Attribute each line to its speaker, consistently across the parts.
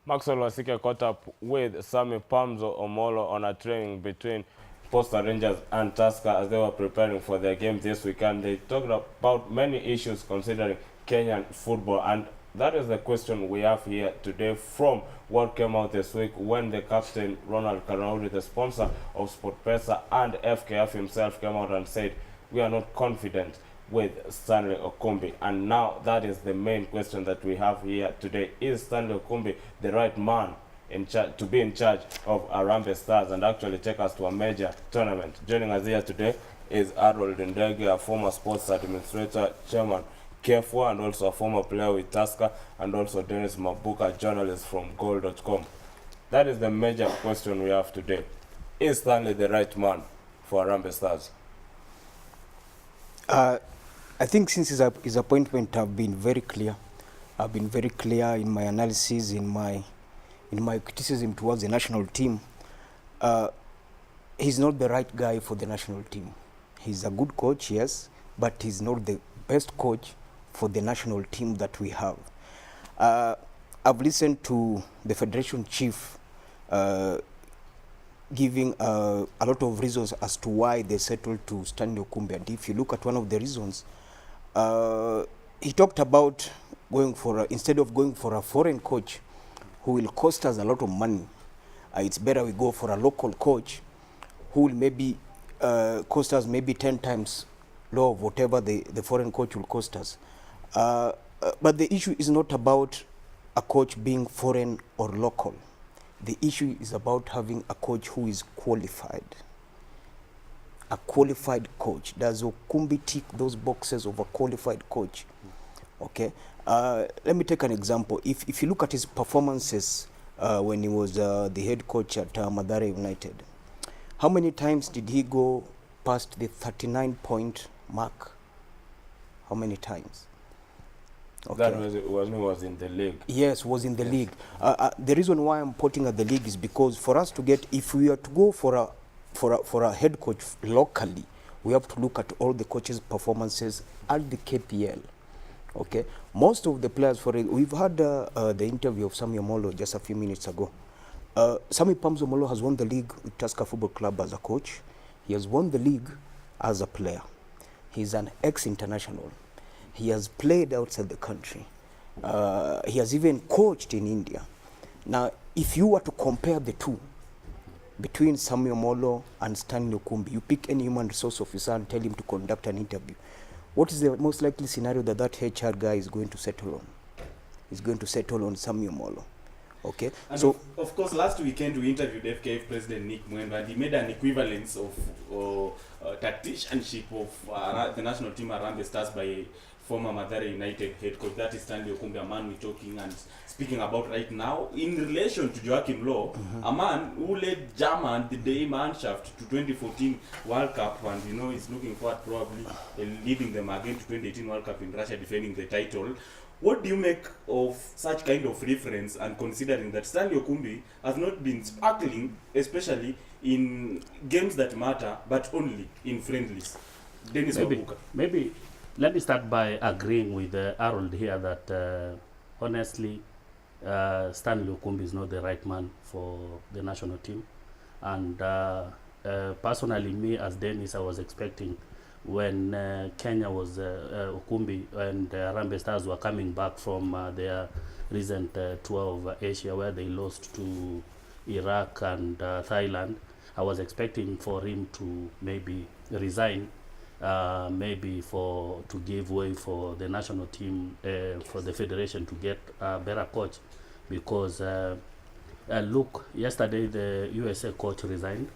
Speaker 1: Maxwell Wasike caught up with Sammy Pamzo Omolo on a training between Posta Rangers and Tusker as they were preparing for their game this weekend. They talked about many issues considering Kenyan football, and that is the question we have here today from what came out this week when the captain, Ronald Karauri, the sponsor of SportPesa, and FKF himself came out and said, we are not confident with Stanley Okumbi. And now that is the main question that we have here today. Is Stanley Okumbi the right man in to be in charge of Harambee Stars and actually take us to a major tournament? Joining us here today is Harold Ndege, a former sports administrator, chairman K4, and also a former player with Tusker, and also Dennis Mabuka, journalist from goal.com. That is the major question we have today. Is Stanley the right man for Harambee Stars?
Speaker 2: I think since his appointment, I've been very clear. I've been very clear in my analysis, in my criticism towards the national team. He's not the right guy for the national team. He's a good coach, yes, but he's not the best coach for the national team that we have. I've listened to the federation chief giving a lot of reasons as to why they settled to Stanley Okumbi. And if you look at one of the reasons, he talked about going for instead of going for a foreign coach who will cost us a lot of money, it's better we go for a local coach who will maybe cost us maybe 10 times low of whatever the foreign coach will cost us. But the issue is not about a coach being foreign or local. The issue is about having a coach who is qualified. A qualified coach. Does Okumbi tick those boxes of a qualified coach? Okay. Let me take an example. If you look at his performances when he was the head coach at Mathare United, how many times did he go past the 39-point mark? How many times?
Speaker 1: Okay. That was when he was in the league.
Speaker 2: Yes, was in the league. The reason why I'm putting at the league is because for us to get, if we are to go for a head coach locally, we have to look at all the coaches' performances at the KPL. Okay, most of the players, we've had the interview of Sammy Omolo just a few minutes ago. Sammy Pamzo Omolo has won the league with Tusker Football Club as a coach. He has won the league as a player. He's an ex-international. He has played outside the country. He has even coached in India. Now, if you were to compare the two, between Sammy Omolo and Stanley Okumbi, you pick any human resource officer and tell him to conduct an interview. What is the most likely scenario that HR guy is going to settle on? He's going to settle on Sammy Omolo. Okay.
Speaker 3: And
Speaker 2: so
Speaker 3: of course, last weekend we interviewed FKF President Nick Mwemba, and he made an equivalence of tacticianship of the national team Harambee Stars by former Mathare United head coach, that is Stanley Okumbi, a man we're talking and speaking about right now, in relation to Joachim Low, a man who led German, the day Mannschaft, to 2014 World Cup, and he's looking forward probably leading them again to 2018 World Cup in Russia, defending the title. What do you make of such kind of reference, and considering that Stanley Okumbi has not been sparkling, especially in games that matter, but only in friendlies? Dennis Mabuka.
Speaker 4: Maybe let me start by agreeing with Harold here that honestly, Stanley Okumbi is not the right man for the national team. And personally, me as Dennis, I was expecting when Kenya was Okumbi and Harambee Stars were coming back from their recent tour of Asia, where they lost to Iraq and Thailand, I was expecting for him to maybe resign, maybe to give way for the national team, for the federation to get a better coach, because look, yesterday the USA coach resigned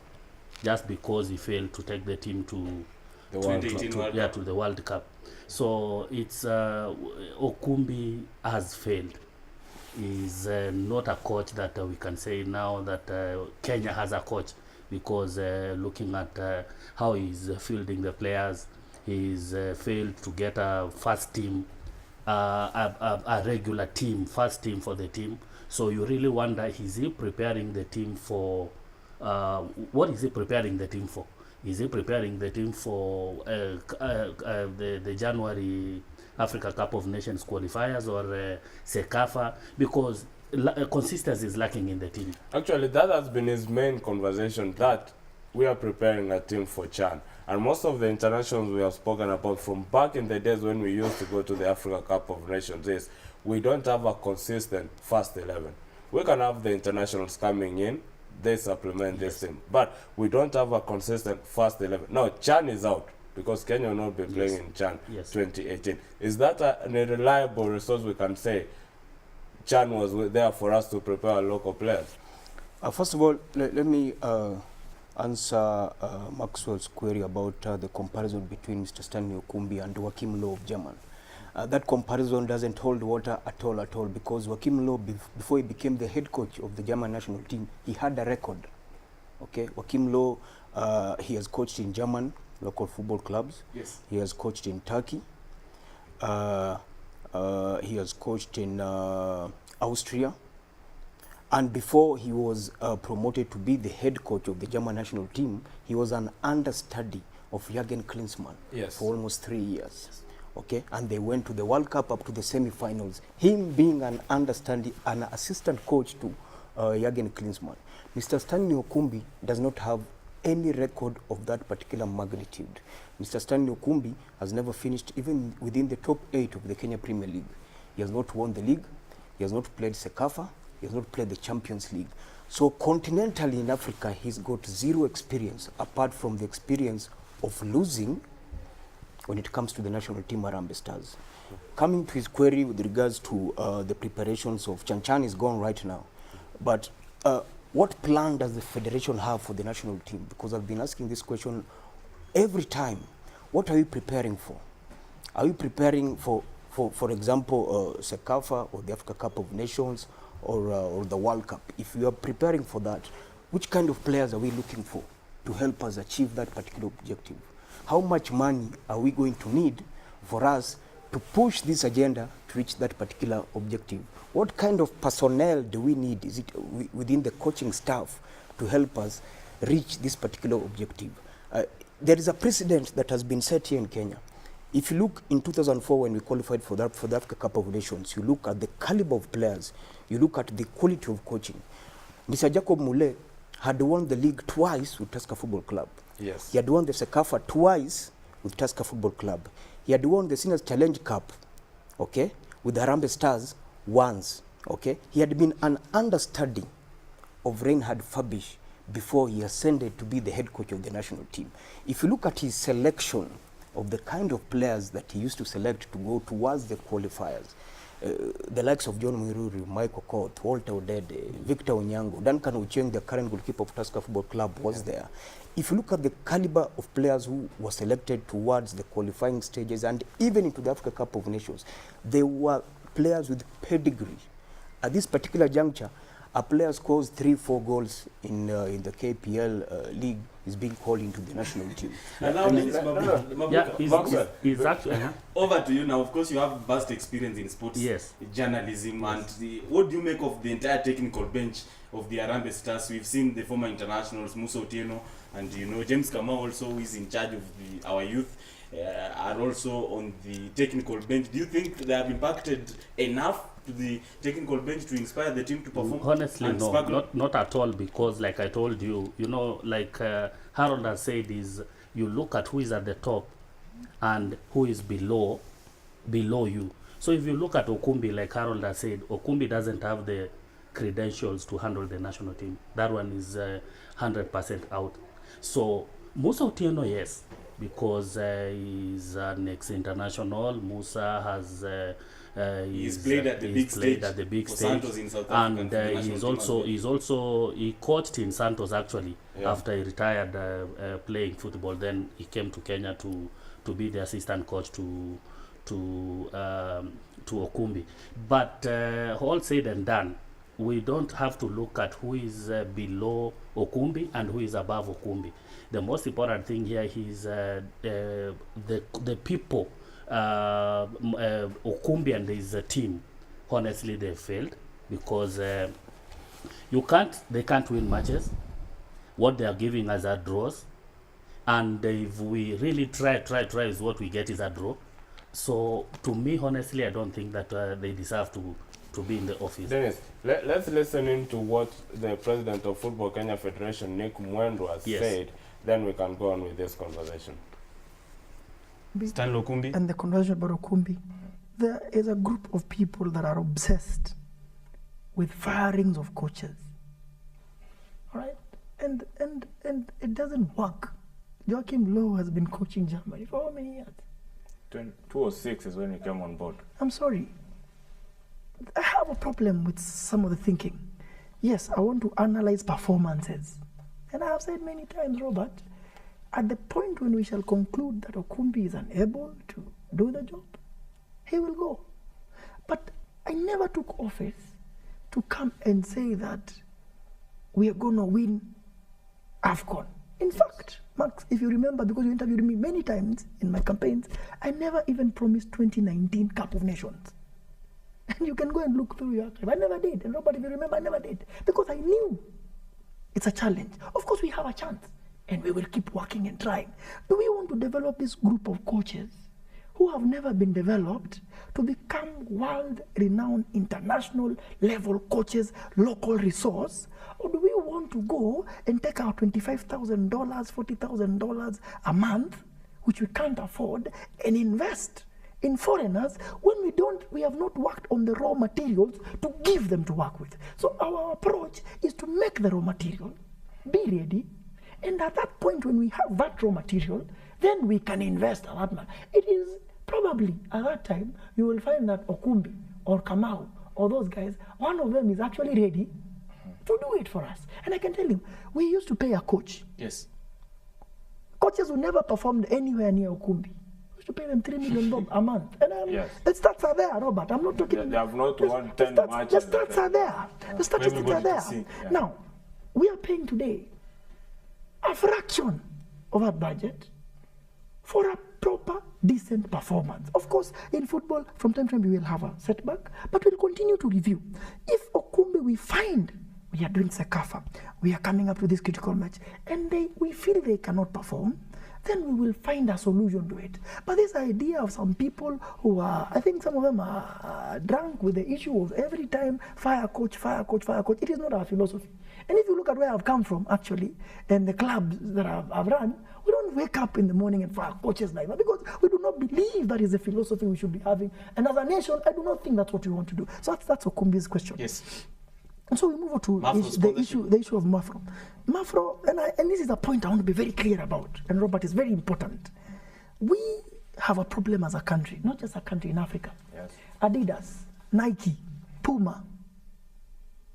Speaker 4: just because he failed to take the team to the World Cup. So it's Okumbi has failed. He's not a coach that we can say now that Kenya has a coach, because looking at how he's fielding the players, he's failed to get a first team, a regular team, first team for the team. So you really wonder, is he preparing the team for, what is he preparing the team for? Is he preparing the team for the January Africa Cup of Nations qualifiers or CECAFA? Because consistency is lacking in the team.
Speaker 1: Actually, that has been his main conversation, that we are preparing a team for CHAN. And most of the internationals we have spoken about from back in the days when we used to go to the Africa Cup of Nations is we don't have a consistent first 11. We can have the internationals coming in, they supplement this team, but we don't have a consistent first 11. Now, CHAN is out because Kenya will not be playing in CHAN 2018. Is that a reliable resource we can say CHAN was there for us to prepare our local players?
Speaker 2: First of all, let me answer Maxwell's query about the comparison between Mr. Stanley Okumbi and Joachim Low of German. That comparison doesn't hold water at all, because Joachim Low, before he became the head coach of the German national team, he had a record. Okay, Joachim Low, he has coached in German local football clubs. Yes. He has coached in Turkey. He has coached in Austria. And before he was promoted to be the head coach of the German national team, he was an understudy of Jürgen Klinsmann for almost 3 years. Okay, and they went to the World Cup up to the semi-finals. Him being an understudy, an assistant coach to Jürgen Klinsmann. Mr. Stanley Okumbi does not have any record of that particular magnitude. Mr. Stanley Okumbi has never finished even within the top 8 of the Kenya Premier League. He has not won the league. He has not played Sekafa. He has not played the Champions League. So continentally in Africa, he's got zero experience apart from the experience of losing when it comes to the national team Harambee Stars. Coming to his query with regards to the preparations of CHAN is gone right now. But what plan does the federation have for the national team? Because I've been asking this question every time. What are you preparing for? Are you preparing for example, Sekafa or the Africa Cup of Nations or the World Cup? If you are preparing for that, which kind of players are we looking for to help us achieve that particular objective? How much money are we going to need for us to push this agenda to reach that particular objective? What kind of personnel do we need? Is it within the coaching staff to help us reach this particular objective? There is a precedent that has been set here in Kenya. If you look in 2004 when we qualified for the Africa Cup of Nations, you look at the caliber of players, you look at the quality of coaching. Mr. Jacob Mule had won the league twice with Tusker Football Club. Yes. He had won the Sekafa twice with Tusker Football Club. He had won the Seniors Challenge Cup, okay, with the Harambee Stars once, okay. He had been an understudy of Reinhard Fabisch before he ascended to be the head coach of the national team. If you look at his selection of the kind of players that he used to select to go towards the qualifiers, the likes of John Mwiruri, Michael Koth, Walter Odede, Victor Onyango, Duncan Ucheng, the current goalkeeper of Tusker Football Club, was there. If you look at the caliber of players who were selected towards the qualifying stages and even into the Africa Cup of Nations, they were players with pedigree. At this particular juncture, a player scores 3-4 goals in the KPL league is being called into the national team.
Speaker 3: And now,
Speaker 4: he's actually
Speaker 3: over to you now. Of course, you have vast experience in sports journalism, and what do you make of the entire technical bench of the Harambee Stars? We've seen the former internationals, Musa Otieno, and James Kamau also, who is in charge of our youth, are also on the technical bench. Do you think they have impacted enough to the technical bench to inspire the team to perform?
Speaker 4: Honestly, no, not at all, because like I told you, like Harold has said, is you look at who is at the top and who is below you. So if you look at Okumbi, like Harold has said, Okumbi doesn't have the credentials to handle the national team. That one is 100% out. So Musa Otieno, yes, because he's an ex-international. Musa has
Speaker 3: he's played at the big stage for Santos in South Africa,
Speaker 4: and he coached in Santos actually after he retired playing football. Then he came to Kenya to be the assistant coach to Okumbi. But all said and done, we don't have to look at who is below Okumbi and who is above Okumbi. The most important thing here is the people. Okumbi and his team, honestly, they failed because they can't win matches. What they are giving us are draws, and if we really try is what we get is a draw. So to me, honestly, I don't think that they deserve to be in the office.
Speaker 1: Dennis, let's listen into what the president of Football Kenya Federation, Nick Mwendwa, has said. Then we can go on with this conversation.
Speaker 3: Stanley Okumbi.
Speaker 5: And the conversation about Okumbi, there is a group of people that are obsessed with firings of coaches. All right? And it doesn't work. Joachim Low has been coaching Germany for how many years?
Speaker 1: 2006 is when he came on board.
Speaker 5: I'm sorry. I have a problem with some of the thinking. Yes, I want to analyze performances. And I have said many times, Robert, at the point when we shall conclude that Okumbi is unable to do the job, he will go. But I never took office to come and say that we are going to win AFCON. In fact, Max, if you remember, because you interviewed me many times in my campaigns, I never even promised 2019 Cup of Nations. And you can go and look through your archive. I never did. And Robert, if you remember, I never did. Because I knew it's a challenge. Of course, we have a chance. And we will keep working and trying. Do we want to develop this group of coaches who have never been developed to become world-renowned, international-level coaches, local resource? Or do we want to go and take our $25,000, $40,000 a month, which we can't afford, and invest in foreigners when we have not worked on the raw materials to give them to work with? So our approach is to make the raw material, be ready, and at that point when we have that raw material, then we can invest a lot more. It is probably at that time you will find that Okumbi or Kamau or those guys, one of them is actually ready to do it for us. And I can tell you, we used to pay a coach.
Speaker 3: Yes.
Speaker 5: Coaches who never performed anywhere near Okumbi. We used to pay them $3 million a month. And
Speaker 1: Yes.
Speaker 5: the stats are there, Robert. I'm not talking.
Speaker 1: They have not won 10 matches.
Speaker 5: The stats are there. The statistics are there.
Speaker 1: Yeah.
Speaker 5: Now, we are paying today a fraction of our budget for a proper, decent performance. Of course, in football, from time to time we will have a setback, but we'll continue to review. If Okumbi we find we are doing Sekafa, we are coming up to this critical match, and we feel they cannot perform, then we will find a solution to it. But this idea of some people who are, I think some of them are drunk with the issue of every time fire coach, it is not our philosophy. And if you look at where I've come from, actually, and the clubs that I've run, we don't wake up in the morning and fire coaches like that because we do not believe that is the philosophy we should be having. And as a nation, I do not think that's what we want to do. So that's Okumbi's question.
Speaker 3: Yes.
Speaker 5: And so we move on to the issue of Mafro. Mafro, and this is a point I want to be very clear about, and Robert, is very important. We have a problem as a country, not just a country in Africa.
Speaker 1: Yes.
Speaker 5: Adidas, Nike, Puma,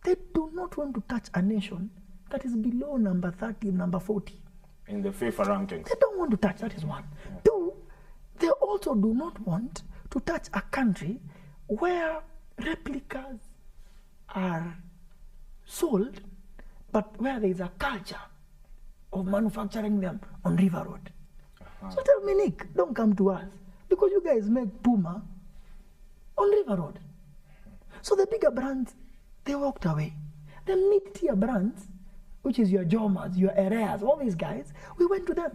Speaker 5: they do not want to touch a nation that is below number 30, number 40.
Speaker 1: In the FIFA rankings.
Speaker 5: They don't want to touch, that is one. Yeah. Two, they also do not want to touch a country where replicas are sold, but where there is a culture of manufacturing them on River Road. So tell me, Nick, don't come to us because you guys make Puma on River Road. So the bigger brands, they walked away. The mid-tier brands, which is your Jomas, your Ereas, all these guys, we went to them.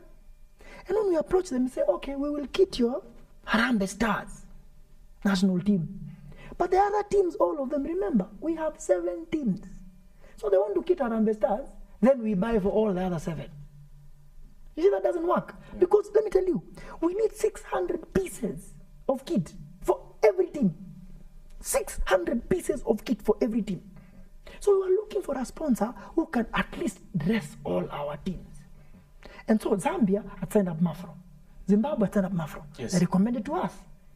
Speaker 5: And when we approach them, we say, okay, we will kit your Harambee Stars national team. But the other teams, all of them, remember, we have 7 teams. So they want to kit Harambee Stars, then we buy for all the other 7. You see, that doesn't work. Yeah. Because, let me tell you, we need 600 pieces of kit for every team. 600 pieces of kit for every team. So we are looking for a sponsor who can at least dress all our teams. And so Zambia had signed up Mafro. Zimbabwe had signed up Mafro.
Speaker 3: Yes.
Speaker 5: They recommended to us.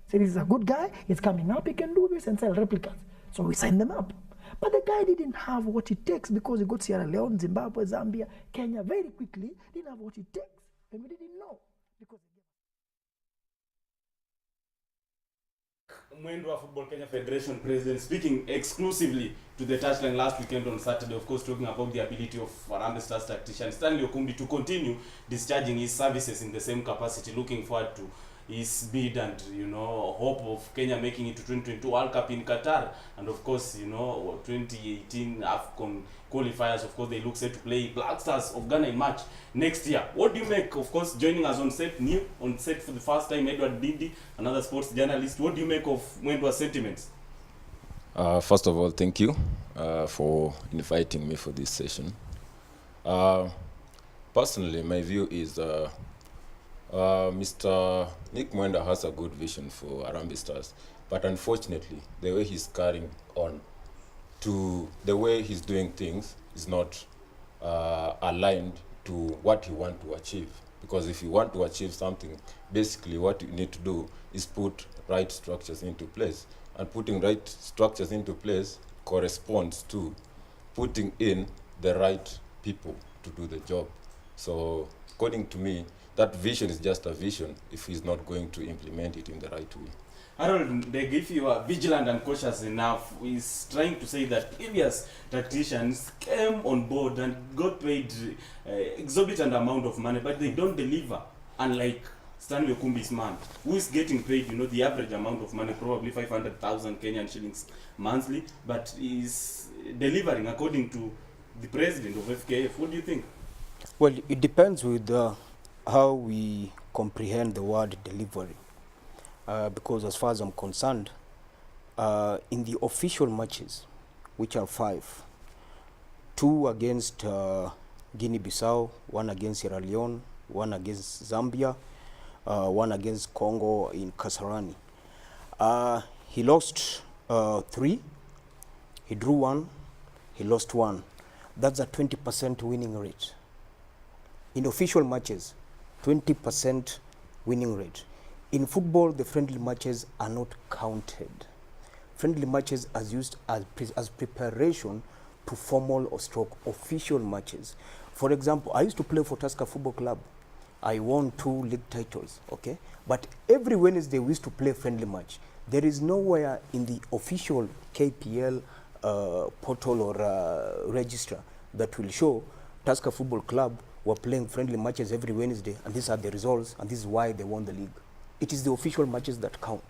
Speaker 5: Say, this is a good guy, he's coming up, he can do this and sell replicas. So we signed them up. But the guy didn't have what it takes because he got Sierra Leone, Zimbabwe, Zambia, Kenya very quickly, didn't have what it takes. And we didn't know. Because
Speaker 3: Mwendwa Football Kenya Federation President speaking exclusively to the touchline last weekend on Saturday, of course, talking about the ability of Harambee Stars tactician Stanley Okumbi to continue discharging his services in the same capacity, looking forward to his bid and, hope of Kenya making it to 2022 World Cup in Qatar. And of course, 2018 AFCON qualifiers, of course, they look set to play Black Stars of Ghana in March next year. What do you make, of course, joining us on set for the first time, Edward Bindi, another sports journalist. What do you make of Mwendwa's sentiments?
Speaker 6: First of all, thank you for inviting me for this session. Personally, my view is Mr. Nick Mwenda has a good vision for Harambee Stars, but unfortunately, the way he's carrying on to the way he's doing things is not aligned to what he wants to achieve. Because if you want to achieve something, basically what you need to do is put right structures into place. And putting right structures into place corresponds to putting in the right people to do the job. So according to me, that vision is just a vision if he's not going to implement it in the right way.
Speaker 3: Harold, if you are vigilant and cautious enough, is trying to say that previous tacticians came on board and got paid exorbitant amount of money, but they don't deliver, unlike Stanley Okumbi's man, who is getting paid, the average amount of money, probably 500,000 Kenyan shillings monthly, but is delivering according to the president of FKF. What do you think?
Speaker 2: Well, it depends with how we comprehend the word delivery. Because as far as I'm concerned, in the official matches, which are 5, 2 against Guinea-Bissau, 1 against Sierra Leone, 1 against Zambia, 1 against Congo in Kasarani. He lost 3, he drew 1, he lost 1. That's a 20% winning rate. In official matches, 20% winning rate. In football, the friendly matches are not counted. Friendly matches are used as preparation to formal or stroke official matches. For example, I used to play for Tusker Football Club. I won 2 league titles, okay? But every Wednesday we used to play a friendly match. There is nowhere in the official KPL portal or register that will show Tusker Football Club were playing friendly matches every Wednesday, and these are the results, and this is why they won the league. It is the official matches that count.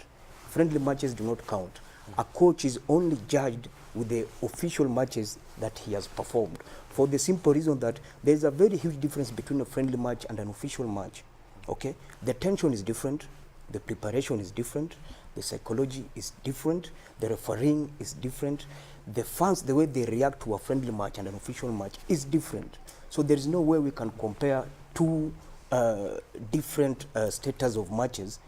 Speaker 2: Friendly matches do not count. A coach is only judged with the official matches that he has performed, for the simple reason that there is a very huge difference between a friendly match and an official match. Okay, the tension is different, the preparation is different, the psychology is different, the refereeing is different, the fans, the way they react to a friendly match and an official match is different. So there is no way we can compare 2 different status of matches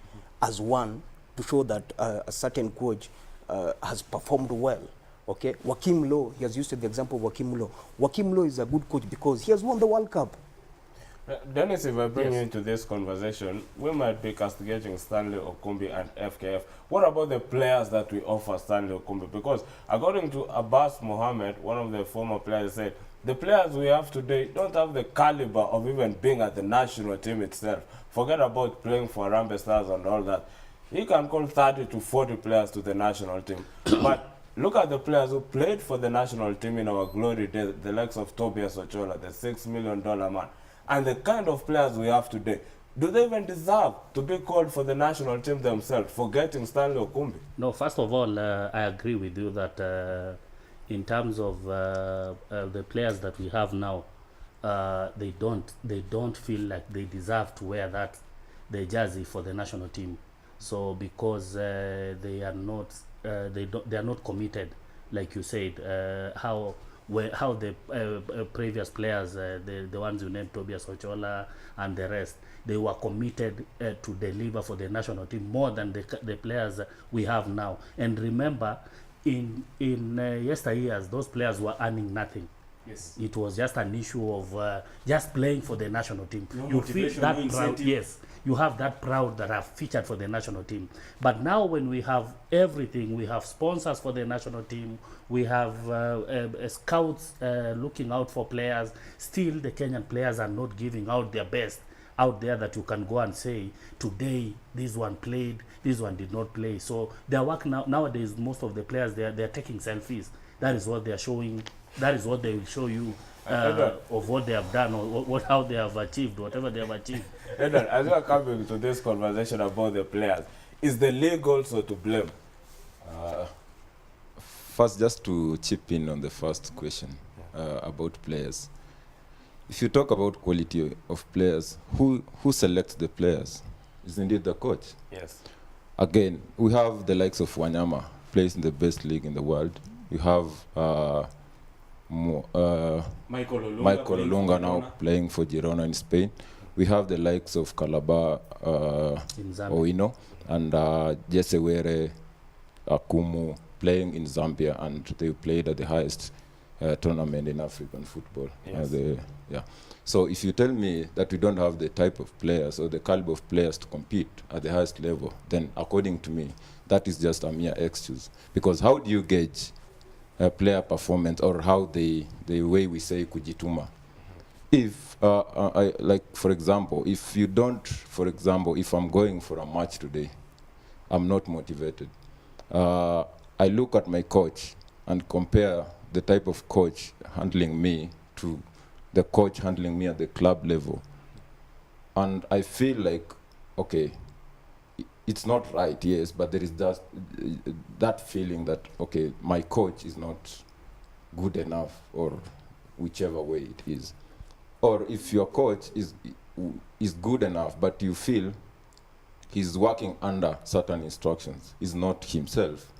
Speaker 2: as one to show that a certain coach has performed well. Okay, Joachim Low, he has used the example of Joachim Low. Joachim Low is a good coach because he has won the World Cup.
Speaker 1: Dennis, if I bring you into this conversation, we might be castigating Stanley Okumbi and FKF. What about the players that we offer Stanley Okumbi? Because according to Abbas Mohammed, one of the former players, said the players we have today don't have the caliber of even being at the national team itself. Forget about playing for Harambee Stars and all that. He can call 30 to 40 players to the national team. But look at the players who played for the national team in our glory days, the likes of Tobias Ochola, the $6 million man. And the kind of players we have today, do they even deserve to be called for the national team themselves, forgetting Stanley Okumbi?
Speaker 4: No, first of all, I agree with you that in terms of the players that we have now, they don't feel like they deserve to wear the jersey for the national team. So because they are not committed, like you said, how the previous players, the ones you named, Tobias Ochola and the rest, they were committed to deliver for the national team more than the players we have now. And remember, in yesteryears, those players were earning nothing.
Speaker 3: Yes.
Speaker 4: It was just an issue of just playing for the national team.
Speaker 3: No
Speaker 4: you feel
Speaker 3: motivation,
Speaker 4: that
Speaker 3: no
Speaker 4: proud.
Speaker 3: incentive.
Speaker 4: Yes, you have that proud that have featured for the national team. But now when we have everything, we have sponsors for the national team, we have scouts looking out for players. Still, the Kenyan players are not giving out their best out there that you can go and say, today this one played, this one did not play. So their work nowadays, most of the players, they're taking selfies. That is what they're showing. That is what they will show you of what they have done or how they have achieved, whatever they have achieved.
Speaker 1: Edward, as we are coming to this conversation about the players, is the league also to blame?
Speaker 6: First, just to chip in on the first question about players. If you talk about quality of players, who selects the players? Is indeed the coach.
Speaker 1: Yes.
Speaker 6: Again, we have the likes of Wanyama, plays in the best league in the world. You have
Speaker 3: Michael Olunga,
Speaker 6: Michael
Speaker 3: playing
Speaker 6: Olunga
Speaker 3: for
Speaker 6: now
Speaker 3: Girona.
Speaker 6: playing for Girona in Spain. We have the likes of Calabar,
Speaker 4: In Zambia.
Speaker 6: Owino, and Jesse Were Akumu playing in Zambia, and they played at the highest tournament in African football.
Speaker 1: Yes.
Speaker 6: So if you tell me that we don't have the type of players or the caliber of players to compete at the highest level, then according to me, that is just a mere excuse. Because how do you gauge player performance, or how the way we say kujituma? If, for example, if I'm going for a match today, I'm not motivated. I look at my coach and compare the type of coach handling me to the coach handling me at the club level. And I feel like, okay, it's not right, yes, but there is that feeling that, okay, my coach is not good enough, or whichever way it is. Or if your coach is good enough, but you feel he's working under certain instructions, he's not himself.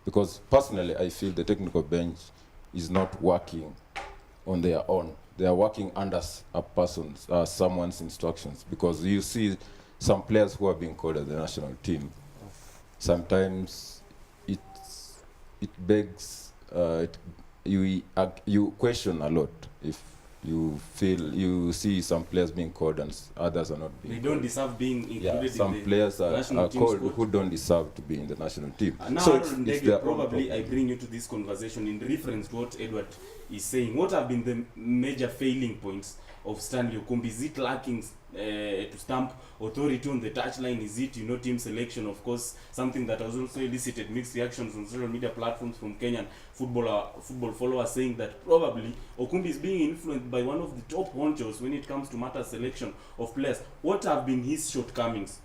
Speaker 6: Because personally, I feel the technical bench is not working on their own. They are working under someone's instructions. Because you see some players who are being called at the national team, sometimes it begs, you question a lot if you see some players being called and others are not being
Speaker 3: They
Speaker 6: called.
Speaker 3: don't deserve being included in
Speaker 6: Some
Speaker 3: the
Speaker 6: players
Speaker 3: national
Speaker 6: are
Speaker 3: team
Speaker 6: called
Speaker 3: squad.
Speaker 6: who don't deserve to be in the national team.
Speaker 3: Now,
Speaker 6: So
Speaker 3: Aaron
Speaker 6: it's
Speaker 3: Ndege,
Speaker 6: their own
Speaker 3: probably
Speaker 6: problem.
Speaker 3: I bring you to this conversation in reference to what Edward is saying. What have been the major failing points of Stanley Okumbi? Is it lacking to stamp authority on the touchline? Is it, team selection? Of course, something that has also elicited mixed reactions on social media platforms from Kenyan football followers, saying that probably Okumbi is being influenced by one of the top honchos when it comes to matter selection of players. What have been his shortcomings?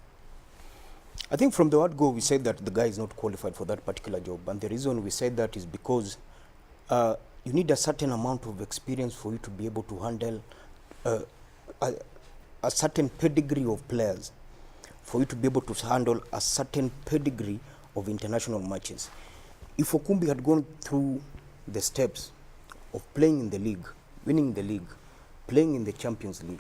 Speaker 2: I think from the word go, we said that the guy is not qualified for that particular job. And the reason we said that is because you need a certain amount of experience for you to be able to handle a certain pedigree of players, for you to be able to handle a certain pedigree of international matches. If Okumbi had gone through the steps of playing in the league, winning the league, playing in the Champions League,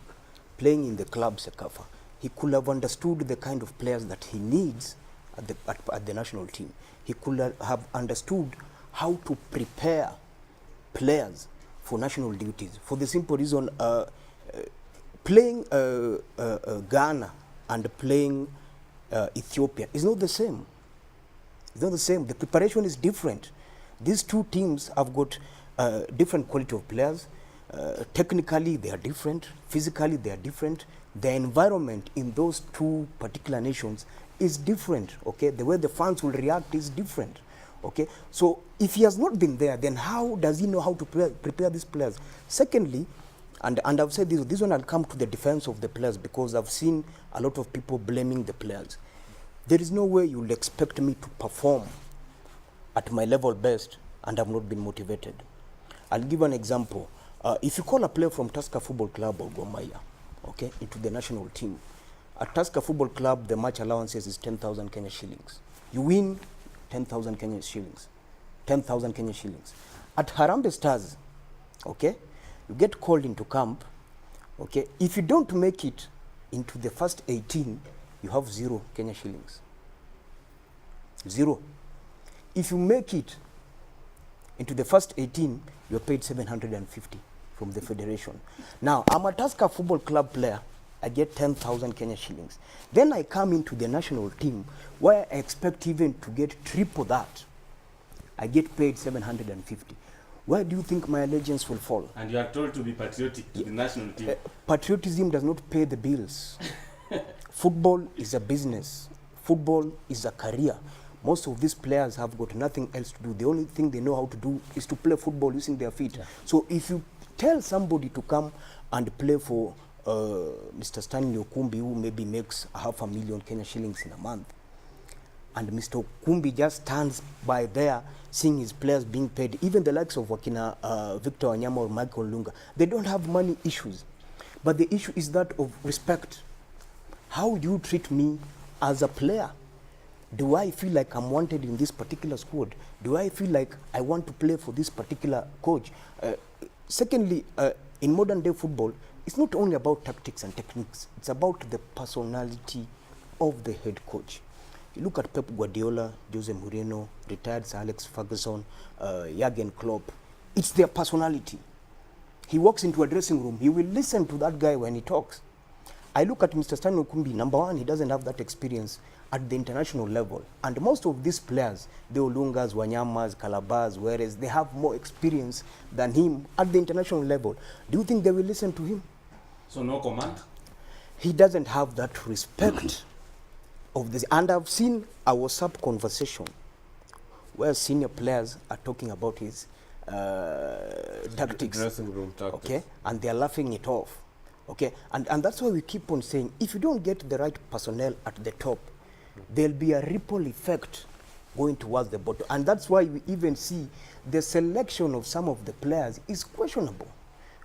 Speaker 2: playing in the club Sekafa, he could have understood the kind of players that he needs at the national team. He could have understood how to prepare players for national duties. For the simple reason, playing Ghana and playing Ethiopia is not the same. It's not the same. The preparation is different. These two teams have got different quality of players. Technically, they are different. Physically, they are different. The environment in those two particular nations is different. Okay, the way the fans will react is different. Okay, so if he has not been there, then how does he know how to prepare these players? Secondly, and I've said this one, I'll come to the defense of the players, because I've seen a lot of people blaming the players. There is no way you'll expect me to perform at my level best and I've not been motivated. I'll give an example. If you call a player from Tusker Football Club or Gor Mahia, okay, into the national team, at Tusker Football Club, the match allowances is 10,000 Kenya shillings. You win 10,000 Kenya shillings. 10,000 Kenya shillings. At Harambee Stars, okay, you get called into camp, okay, if you don't make it into the first 18, you have 0 Kenya shillings. 0. If you make it into the first 18, you're paid 750 from the federation. Now, I'm a Tusker Football Club player. I get 10,000 Kenya shillings. Then I come into the national team where I expect even to get triple that. I get paid 750. Where do you think my allegiance will fall?
Speaker 3: And you are told to be patriotic to the national team.
Speaker 2: Patriotism does not pay the bills. Football is a business. Football is a career. Most of these players have got nothing else to do. The only thing they know how to do is to play football using their feet. Yeah. So if you tell somebody to come and play for Mr. Stanley Okumbi, who maybe makes 500,000 Kenya shillings in a month, and Mr. Okumbi just stands by there seeing his players being paid, even the likes of Wakina, Victor Wanyama or Michael Lunga, they don't have money issues. But the issue is that of respect. How do you treat me as a player? Do I feel like I'm wanted in this particular squad? Do I feel like I want to play for this particular coach? Secondly, in modern day football, it's not only about tactics and techniques, it's about the personality of the head coach. You look at Pep Guardiola, Jose Mourinho, retired Sir Alex Ferguson, Jurgen Klopp. It's their personality. He walks into a dressing room, he will listen to that guy when he talks. I look at Mr. Stanley Okumbi, number one, he doesn't have that experience at the international level. And most of these players, the Olungas, Wanyamas, Calabas, whereas they have more experience than him at the international level. Do you think they will listen to him?
Speaker 3: So no command?
Speaker 2: He doesn't have that respect of this. And I've seen a WhatsApp conversation where senior players are talking about his tactics.
Speaker 1: Dressing room tactics.
Speaker 2: Okay, and they're laughing it off. Okay, and that's why we keep on saying, if you don't get the right personnel at the top, there'll be a ripple effect going towards the bottom. And that's why we even see the selection of some of the players is questionable,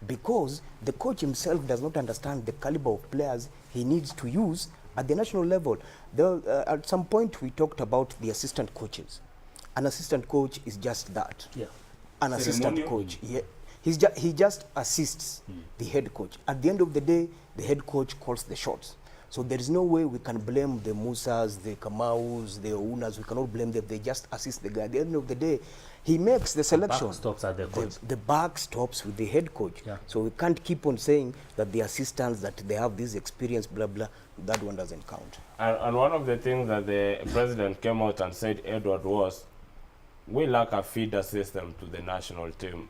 Speaker 2: because the coach himself does not understand the caliber of players he needs to use at the national level. At some point we talked about the assistant coaches. An assistant coach is just that.
Speaker 4: Yeah.
Speaker 2: An assistant coach. Yeah. He just assists the head coach. At the end of the day, the head coach calls the shots. So there is no way we can blame the Musas, the Kamaus, the Ounas. We cannot blame them. They just assist the guy. At the end of the day, he makes the selection.
Speaker 4: The buck stops at the coach.
Speaker 2: The buck stops with the head coach.
Speaker 4: Yeah.
Speaker 2: So we can't keep on saying that the assistants, that they have this experience, blah, blah. That one doesn't count.
Speaker 1: And one of the things that the president came out and said, Edward, was, we lack a feeder system to the national team.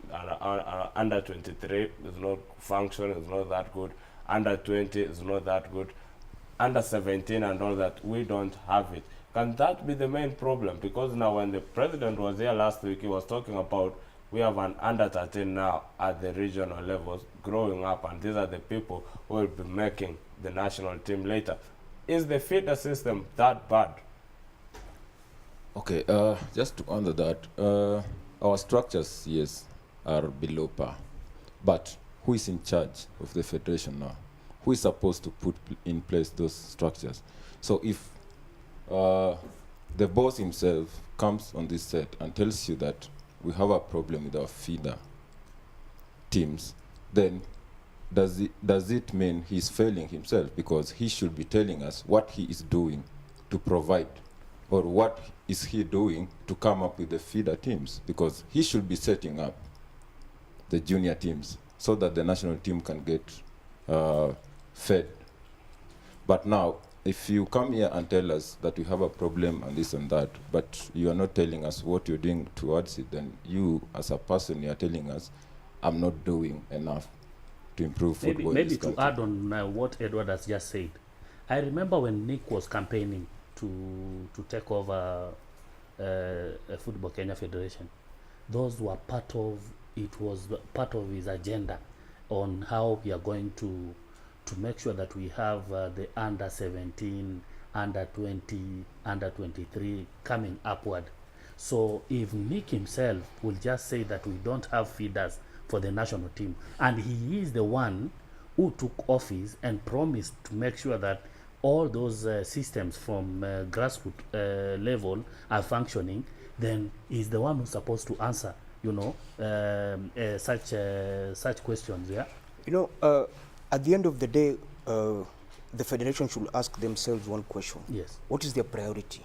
Speaker 1: Under 23 is not functioning, is not that good. Under 20 is not that good. Under 17 and all that, we don't have it. Can that be the main problem? Because now when the president was here last week, he was talking about we have an under 13 now at the regional levels growing up, and these are the people who will be making the national team later. Is the feeder system that bad?
Speaker 6: Okay, just to answer that, our structures, yes, are below par. But who is in charge of the federation now? Who is supposed to put in place those structures? So if the boss himself comes on this set and tells you that we have a problem with our feeder teams, then does it mean he's failing himself? Because he should be telling us what he is doing to provide, or what is he doing to come up with the feeder teams, because he should be setting up the junior teams so that the national team can get fed. But now, if you come here and tell us that we have a problem and this and that, but you are not telling us what you're doing towards it, then you, as a person, you are telling us, I'm not doing enough to improve football.
Speaker 4: Maybe to add on what Edward has just said, I remember when Nick was campaigning to take over Football Kenya Federation, those were part of his agenda on how we are going to make sure that we have the under 17, under 20, under 23 coming upward. So if Nick himself will just say that we don't have feeders for the national team, and he is the one who took office and promised to make sure that all those systems from grassroots level are functioning, then he's the one who's supposed to answer, such questions. Yeah.
Speaker 2: At the end of the day, the federation should ask themselves one question.
Speaker 4: Yes.
Speaker 2: What is their priority?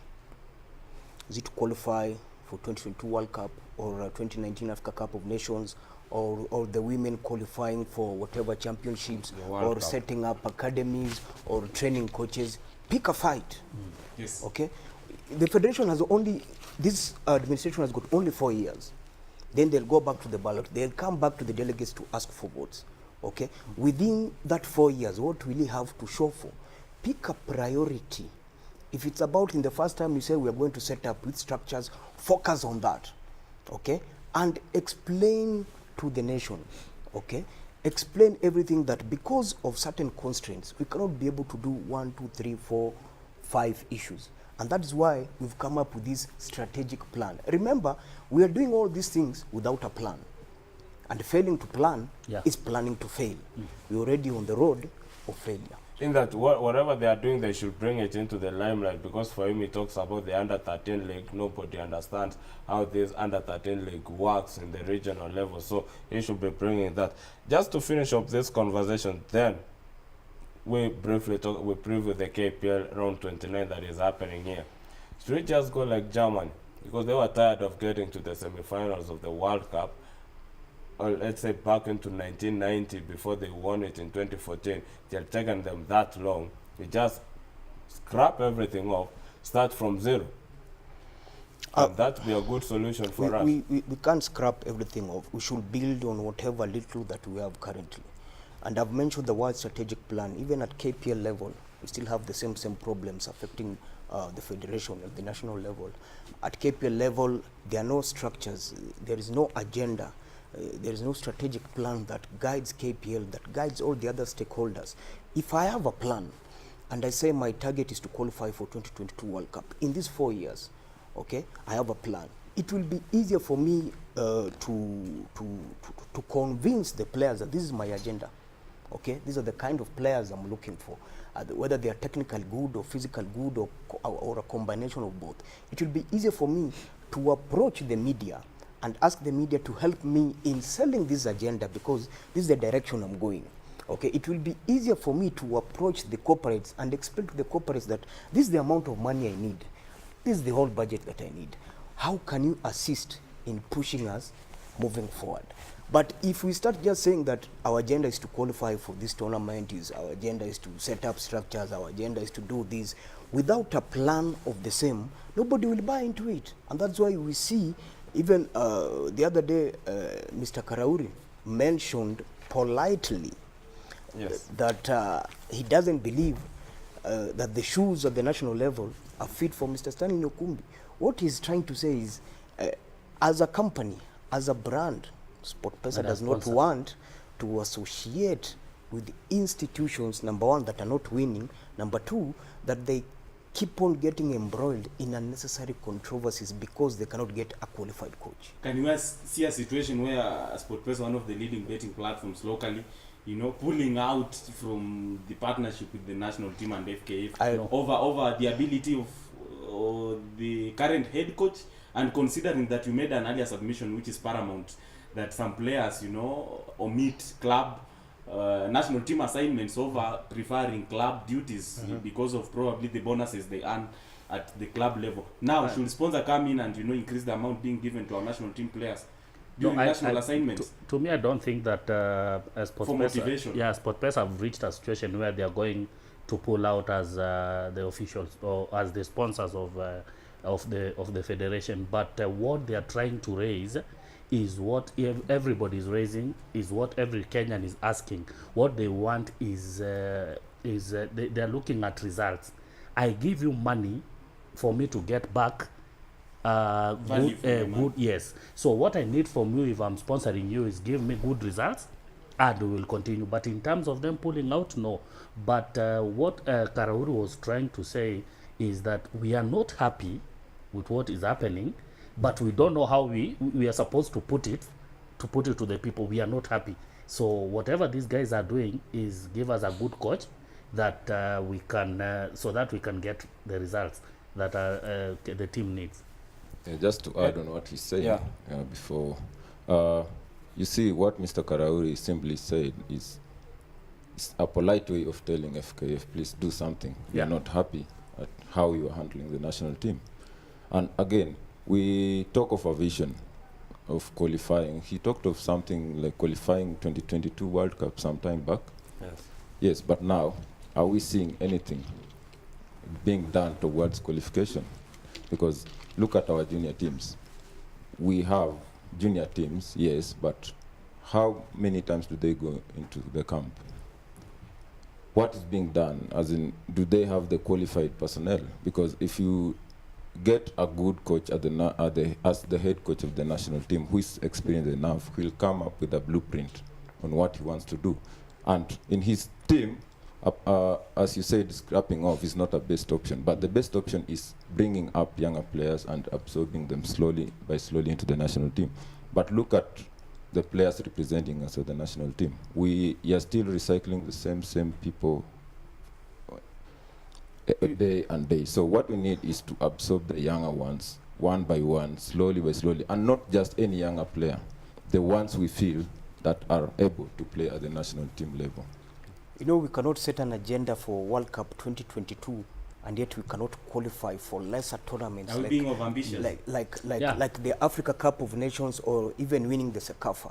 Speaker 2: Is it to qualify for 2022 World Cup or 2019 Africa Cup of Nations, or the women qualifying for whatever championships, or setting up academies or training coaches? Pick a fight.
Speaker 3: Yes.
Speaker 2: Okay. The federation has this administration has got only 4 years. Then they'll go back to the ballot. They'll come back to the delegates to ask for votes. Okay. Within that 4 years, what will you have to show for? Pick a priority. If it's about in the first time you say we are going to set up with structures, focus on that. Okay. And explain to the nation. Okay. Explain everything, that because of certain constraints, we cannot be able to do 1, 2, 3, 4, 5 issues. And that is why we've come up with this strategic plan. Remember, we are doing all these things without a plan. And failing to plan is planning to fail. We're already on the road of failure.
Speaker 1: In that whatever they are doing, they should bring it into the limelight, because for him he talks about the under-13 league. Nobody understands how this under-13 league works in the regional level, so he should be bringing that. Just to finish up this conversation, then we briefly preview the KPL round 29 that is happening here. Should we just go like Germany, because they were tired of getting to the semi-finals of the World Cup? Or let's say back into 1990, before they won it in 2014, it had taken them that long. We just scrap everything off, start from zero. And that would be a good solution for us.
Speaker 2: We can't scrap everything off. We should build on whatever little that we have currently. And I've mentioned the word strategic plan. Even at KPL level, we still have the same problems affecting the federation at the national level. At KPL level, there are no structures. There is no agenda. There is no strategic plan that guides KPL, that guides all the other stakeholders. If I have a plan and I say my target is to qualify for 2022 World Cup in these 4 years, okay, I have a plan. It will be easier for me to convince the players that this is my agenda. Okay, these are the kind of players I'm looking for, whether they are technical good or physical good or a combination of both. It will be easier for me to approach the media and ask the media to help me in selling this agenda, because this is the direction I'm going. Okay, it will be easier for me to approach the corporates and explain to the corporates that this is the amount of money I need. This is the whole budget that I need. How can you assist in pushing us moving forward? But if we start just saying that our agenda is to qualify for this tournament, our agenda is to set up structures, our agenda is to do this, without a plan of the same, nobody will buy into it. And that's why we see, even the other day, Mr. Karauri mentioned politely that he doesn't believe that the shoes at the national level are fit for Mr. Stanley Okumbi. What he's trying to say is, as a company, as a brand, SportPesa does not want to associate with institutions, number one, that are not winning, number two, that they keep on getting embroiled in unnecessary controversies because they cannot get a qualified coach.
Speaker 3: Can you see a situation where SportPesa, one of the leading betting platforms locally, pulling out from the partnership with the national team and FKF over the ability of the current head coach, and considering that you made an earlier submission, which is paramount, that some players, omit club national team assignments over preferring club duties because of probably the bonuses they earn at the club level. Now, should sponsor come in and increase the amount being given to our national team players during national assignments?
Speaker 4: To me, I don't think that
Speaker 3: SportPesa
Speaker 4: have reached a situation where they are going to pull out as the officials or as the sponsors of the federation. But what they are trying to raise is what everybody is raising, is what every Kenyan is asking. What they want is they are looking at results. I give you money for me to get back good, yes. So what I need from you, if I'm sponsoring you, is give me good results, and we will continue. But in terms of them pulling out, no. But what Karauru was trying to say is that we are not happy with what is happening, but we don't know how we are supposed to put it to the people. We are not happy. So whatever these guys are doing is give us a good coach that we can so that we can get the results that the team needs.
Speaker 6: Just to add on what he's saying before, you see what Mr. Karauri simply said is a polite way of telling FKF, please do something. We are not happy at how you are handling the national team. And again, we talk of a vision of qualifying. He talked of something like qualifying 2022 World Cup some time back. Yes, but now, are we seeing anything being done towards qualification? Because look at our junior teams. We have junior teams, yes, but how many times do they go into the camp? What is being done? As in, do they have the qualified personnel? Because if you get a good coach as the head coach of the national team who is experienced enough, he'll come up with a blueprint on what he wants to do. And in his team, as you said, scrapping off is not a best option, but the best option is bringing up younger players and absorbing them slowly into the national team. But look at the players representing us at the national team. We are still recycling the same people day and day. So what we need is to absorb the younger ones one by one, slowly by slowly, and not just any younger player, the ones we feel that are able to play at the national team level.
Speaker 2: You know, we cannot set an agenda for World Cup 2022 and yet we cannot qualify for lesser tournaments.
Speaker 3: Are we being ambitious?
Speaker 2: Like the Africa Cup of Nations or even winning the Sekafa.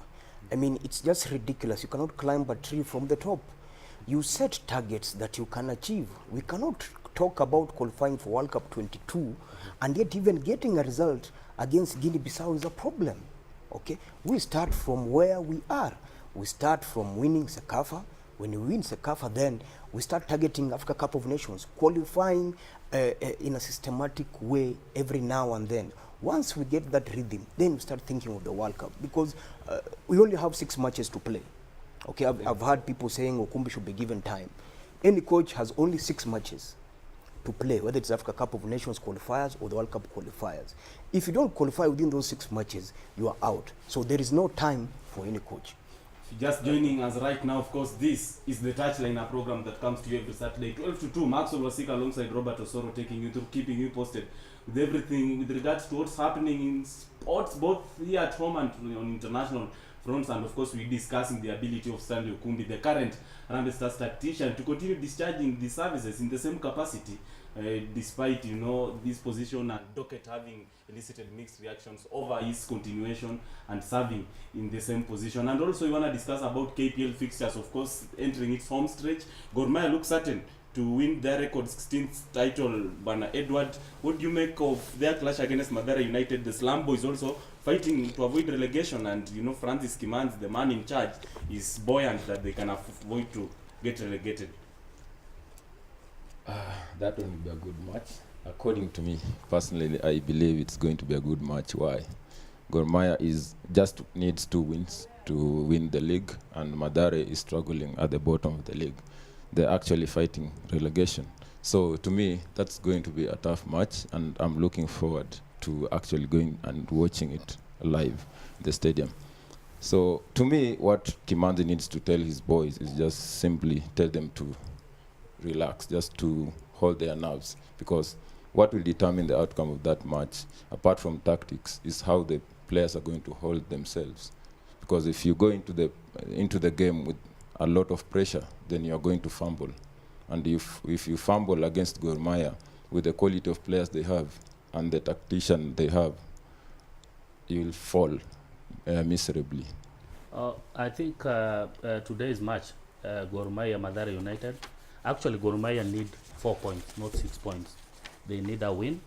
Speaker 2: I mean, it's just ridiculous. You cannot climb a tree from the top. You set targets that you can achieve. We cannot talk about qualifying for World Cup 22 and yet even getting a result against Guinea-Bissau is a problem. Okay, we start from where we are. We start from winning Sekafa. When you win Sekafa, then we start targeting Africa Cup of Nations, qualifying in a systematic way every now and then. Once we get that rhythm, then we start thinking of the World Cup because we only have 6 matches to play. Okay, I've heard people saying Okumbi should be given time. Any coach has only 6 matches to play, whether it's Africa Cup of Nations qualifiers or the World Cup qualifiers. If you don't qualify within those 6 matches, you are out. So there is no time for any coach.
Speaker 3: If you're just joining us right now, of course, this is the Touchline, a program that comes to you every Saturday, 12 to 2. Maxwell Wasika alongside Robert Osoro, taking you through, keeping you posted with everything with regards to what's happening in sports, both here at home and on international fronts. And of course, we're discussing the ability of Stanley Okumbi, the current Harambee Stars tactician, to continue discharging the services in the same capacity, despite, you know, this position and docket having elicited mixed reactions over his continuation and serving in the same position. And also, we want to discuss about KPL fixtures, of course, entering its home stretch. Gor Mahia looks certain to win their record 16th title. Bana Edward, what do you make of their clash against Mathare United? The Slum Boys also fighting to avoid relegation, and you know, Francis Kimanzi, the man in charge, is buoyant that they can avoid to get relegated.
Speaker 6: That will be a good match. According to me, personally, I believe it's going to be a good match. Why? Gor Mahia needs 2 wins to win the league, and Mathare is struggling at the bottom of the league. They're actually fighting relegation. So to me, that's going to be a tough match, and I'm looking forward to actually going and watching it live in the stadium. So to me, what Kimanzi needs to tell his boys is just simply tell them to relax, just to hold their nerves, because what will determine the outcome of that match, apart from tactics, is how the players are going to hold themselves. Because if you go into the game with a lot of pressure, then you are going to fumble. And if you fumble against Gor Mahia with the quality of players they have and the tactician they have, you will fall miserably.
Speaker 4: I think today's match, Gor Mahia Mathare United, actually Gor Mahia need 4 points, not 6 points. They need a win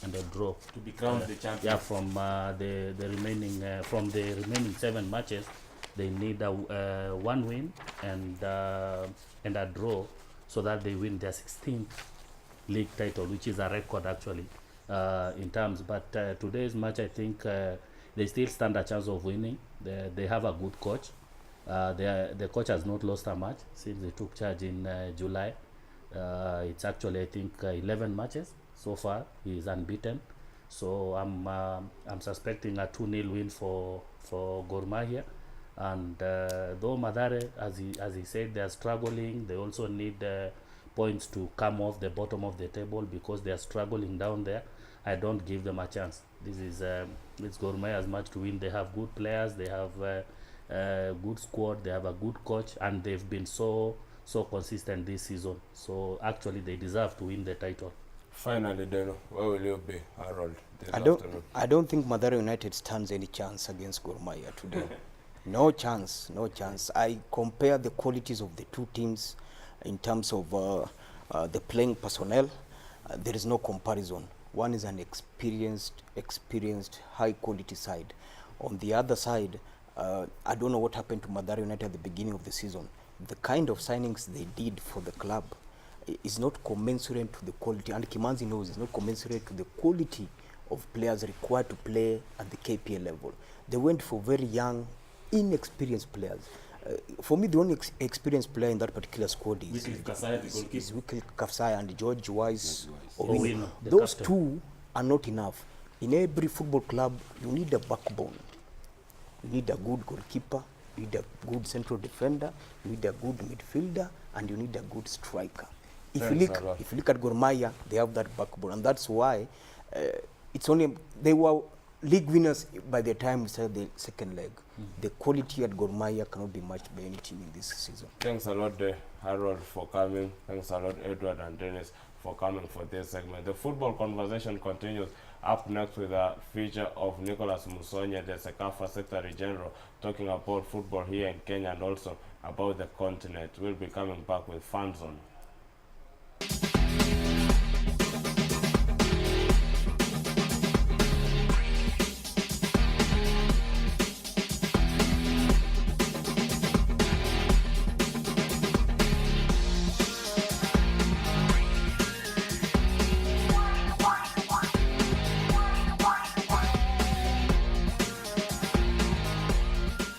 Speaker 4: and a draw
Speaker 3: to be crowned the champion.
Speaker 4: Yeah, from the remaining 7 matches, they need a 1 win and a draw, so that they win their 16th league title, which is a record actually in terms. But today's match, I think they still stand a chance of winning. They have a good coach. The coach has not lost a match since they took charge in July. It's actually, I think, 11 matches so far. He is unbeaten. So I'm suspecting a 2-0 win for Gor Mahia. And though Mathare, as he said, they are struggling, they also need points to come off the bottom of the table because they are struggling down there. I don't give them a chance. This is it's Gor Mahia's match to win. They have good players, they have a good squad, they have a good coach, and they've been so consistent this season. So actually, they deserve to win the title.
Speaker 1: Finally, Deno, where will you be, Harold?
Speaker 2: I don't think Mathare United stands any chance against Gor Mahia today. No chance, no chance. I compare the qualities of the two teams in terms of the playing personnel. There is no comparison. One is an experienced, high quality side. On the other side, I don't know what happened to Mathare United at the beginning of the season. The kind of signings they did for the club is not commensurate to the quality, and Kimanzi knows it's not commensurate to the quality of players required to play at the KPL level. They went for very young, inexperienced players. For me, the only experienced player in that particular squad is Wycliffe Kasai and George Wise. Those two are not enough. In every football club, you need a backbone. You need a good goalkeeper, you need a good central defender, you need a good midfielder, and you need a good striker.
Speaker 1: Thanks a lot.
Speaker 2: if you look at Gor Mahia, they have that backbone, and that's why it's only they were league winners by the time we started the second leg. The quality at Gor Mahia cannot be matched by any team in this season.
Speaker 1: Thanks a lot, Harold, for coming. Thanks a lot, Edward and Dennis, for coming for this segment. The football conversation continues up next with a feature of Nicholas Musonye, the Sekafa Secretary General, talking about football here in Kenya and also about the continent. We'll be coming back with Fans On.